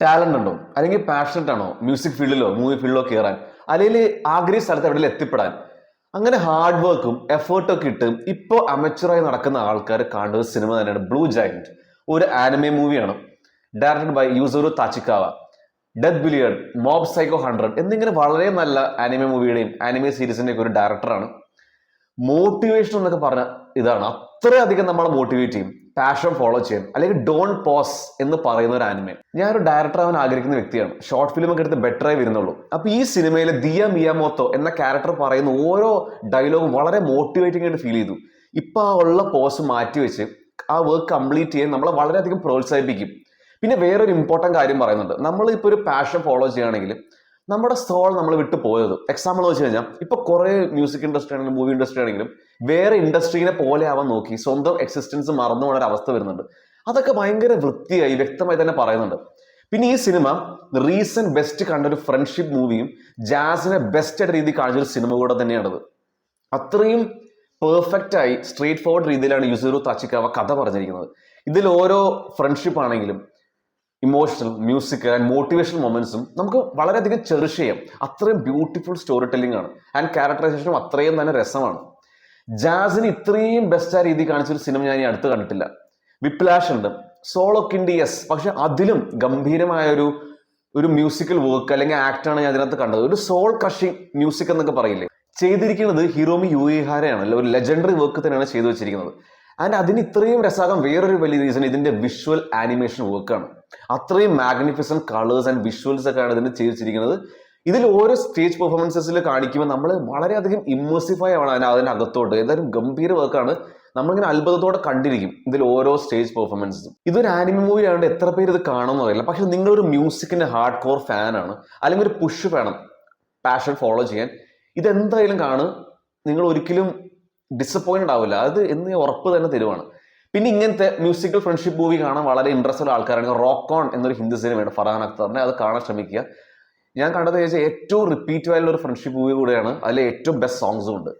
Talent ഉണ്ടോ അല്ലെങ്കിൽ passionate ആണോ മ്യൂസിക് ഫീൽഡിലോ മൂവി ഫീൽഡിലോ കയറാൻ, അല്ലെങ്കിൽ ആഗ്രഹിച്ച സ്ഥലത്ത് എവിടെയെങ്കിലും എത്തിപ്പെടാൻ, അങ്ങനെ ഹാർഡ് വർക്കും എഫേർട്ടും ഒക്കെ ഇട്ട് ഇപ്പോൾ അമച്ചുറായി നടക്കുന്ന ആൾക്കാർ കാണുന്ന ഒരു സിനിമ തന്നെയാണ് ബ്ലൂ ജയന്റ്. ഒരു ആനിമെ മൂവിയാണ്, directed by Yuzuru Tachikawa. Death billiard, mob psycho 100 എന്നിങ്ങനെ വളരെ നല്ല ആനിമെ മൂവിയുടെയും ആനിമെ സീരീസിന്റെയും ഒരു ഡയറക്ടറാണ്. മോട്ടിവേഷൻ എന്നൊക്കെ പറഞ്ഞ ഇതാണ്, അത്രയധികം നമ്മളെ മോട്ടിവേറ്റ് ചെയ്യും പാഷൻ ഫോളോ ചെയ്യാൻ, അല്ലെങ്കിൽ ഡോൺ പോസ് എന്ന് പറയുന്ന ഒരു ആനിമെ. ഞാനൊരു ഡയറക്ടർ ആവാൻ ആഗ്രഹിക്കുന്ന വ്യക്തിയാണ്, ഷോർട്ട് ഫിലിം ഒക്കെ എടുത്ത് ബെറ്റർ ആയി വരുന്നുള്ളൂ. അപ്പൊ ഈ സിനിമയിലെ ദിയ മിയാമോത്തോ എന്ന ക്യാരക്ടർ പറയുന്ന ഓരോ ഡയലോഗും വളരെ മോട്ടിവേറ്റിംഗ് ആയിട്ട് ഫീൽ ചെയ്തു. ഇപ്പൊ ആ ഉള്ള പോസ് മാറ്റി വെച്ച് ആ വർക്ക് കംപ്ലീറ്റ് ചെയ്യാൻ നമ്മളെ വളരെയധികം പ്രോത്സാഹിപ്പിക്കും. പിന്നെ വേറൊരു ഇമ്പോർട്ടന്റ് കാര്യം പറയുന്നുണ്ട്, നമ്മൾ ഇപ്പോൾ ഒരു പാഷൻ ഫോളോ ചെയ്യുകയാണെങ്കിൽ നമ്മുടെ സോൾ നമ്മൾ വിട്ടു പോയത്. എക്സാമ്പിൾ വെച്ച് കഴിഞ്ഞാൽ ഇപ്പൊ കുറെ മ്യൂസിക് ഇൻഡസ്ട്രി ആണെങ്കിലും മൂവി ഇൻഡസ്ട്രി ആണെങ്കിലും വേറെ ഇൻഡസ്ട്രീനെ പോലെ ആവാൻ നോക്കി സ്വന്തം എക്സിസ്റ്റൻസ് മറന്നു പോകുന്ന ഒരു അവസ്ഥ വരുന്നുണ്ട്. അതൊക്കെ ഭയങ്കര വൃത്തിയായി വ്യക്തമായി തന്നെ പറയുന്നുണ്ട്. പിന്നെ ഈ സിനിമ റീസെന്റ് ബെസ്റ്റ് കണ്ട ഒരു ഫ്രണ്ട്ഷിപ്പ് മൂവിയും ജാസിനെ ബെസ്റ്റ് ആയിട്ട് രീതി കാണിച്ചൊരു സിനിമ കൂടെ തന്നെയാണത്. അത്രയും പെർഫെക്റ്റ് ആയി സ്ട്രേറ്റ് ഫോർവേഡ് രീതിയിലാണ് യൂസോറു താച്ചിക്കാവ കഥ പറഞ്ഞിരിക്കുന്നത്. ഇതിൽ ഓരോ ഫ്രണ്ട്ഷിപ്പ് ആണെങ്കിലും ഇമോഷണൽ, മ്യൂസിക്കൽ ആൻഡ് മോട്ടിവേഷണൽ മൊമെന്റ്സും നമുക്ക് വളരെയധികം ചെറിഷ് ചെയ്യാം. അത്രയും ബ്യൂട്ടിഫുൾ സ്റ്റോറി ടെല്ലിംഗ് ആണ്, ആൻഡ് ക്യാരക്ടറൈസേഷനും അത്രയും തന്നെ രസമാണ്. ജാസിന് ഇത്രയും ബെസ്റ്റ് ആ രീതി കാണിച്ചൊരു സിനിമ ഞാൻ ഈ അടുത്ത് കണ്ടിട്ടില്ല. വിപ്ലാഷ് ഉണ്ട്, സോളോ കിൻഡിയസ്, പക്ഷെ അതിലും ഗംഭീരമായ ഒരു മ്യൂസിക്കൽ വർക്ക് അല്ലെങ്കിൽ ആക്ടാണ് ഞാൻ അതിനകത്ത് കണ്ടത്. ഒരു സോൾ ക്രഷിംഗ് മ്യൂസിക് എന്നൊക്കെ പറയില്ലേ, ചെയ്തിരിക്കുന്നത് ഹിറോമി യുയിഹാരയാണ്. ഒരു ലെജൻഡറി വർക്ക് തന്നെയാണ് ചെയ്തു വെച്ചിരിക്കുന്നത്. ആൻഡ് അതിന് ഇത്രയും രസാകാൻ വേറൊരു വലിയ റീസൺ ഇതിന്റെ വിഷ്വൽ ആനിമേഷൻ വർക്കാണ്. അത്രയും മാഗ്നിഫിസന്റ് കളേഴ്സ് ആൻഡ് വിഷ്വൽസ് ഒക്കെയാണ് ഇതിന് ചെയ്തിരിക്കുന്നത്. ഇതിൽ ഓരോ സ്റ്റേജ് പെർഫോമൻസസിൽ കാണിക്കുമ്പോൾ നമ്മൾ വളരെയധികം ഇമ്മേഴ്സീവ് ആണ് അതിനകത്തോട്ട്. ഏതായാലും ഗംഭീര വർക്കാണ്, നമ്മളിങ്ങനെ അത്ഭുതത്തോടെ കണ്ടിരിക്കും ഇതിൽ ഓരോ സ്റ്റേജ് പെർഫോമൻസും. ഇതൊരു ആനിമെ മൂവി ആയതുകൊണ്ട് എത്ര പേര് ഇത് കാണുമെന്ന് അറിയില്ല. പക്ഷെ നിങ്ങളൊരു മ്യൂസിക്കിന്റെ ഹാർഡ് കോർ ഫാനാണ്, അല്ലെങ്കിൽ ഒരു പുഷ് വേണം പാഷൻ ഫോളോ ചെയ്യാൻ, ഇതെന്തായാലും കാണും. നിങ്ങൾ ഒരിക്കലും ഡിസപ്പോയിന്റഡ് ആവില്ല, അത് എന്ന് ഉറപ്പ് തന്നെ തരുവാണ്. പിന്നെ ഇങ്ങനത്തെ മ്യൂസിക്കൽ ഫ്രണ്ട്ഷിപ്പ് മൂവി കാണാൻ വളരെ ഇൻട്രസ്റ്റ് ഉള്ള ആൾക്കാരാണെങ്കിൽ റോക്ക് ഓൺ എന്നൊരു ഹിന്ദി സിനിമയാണ് ഫർഹാൻ അക്തറിനെ, അത് കാണാൻ ശ്രമിക്കുക. ഞാൻ കണ്ടത് ഏറ്റവും റിപ്പീറ്റ് ആയിട്ടുള്ള ഒരു ഫ്രണ്ട്ഷിപ്പ് മൂവി കൂടെയാണ്, അതിലെ ഏറ്റവും ബെസ്റ്റ് സോങ്സും ഉണ്ട്.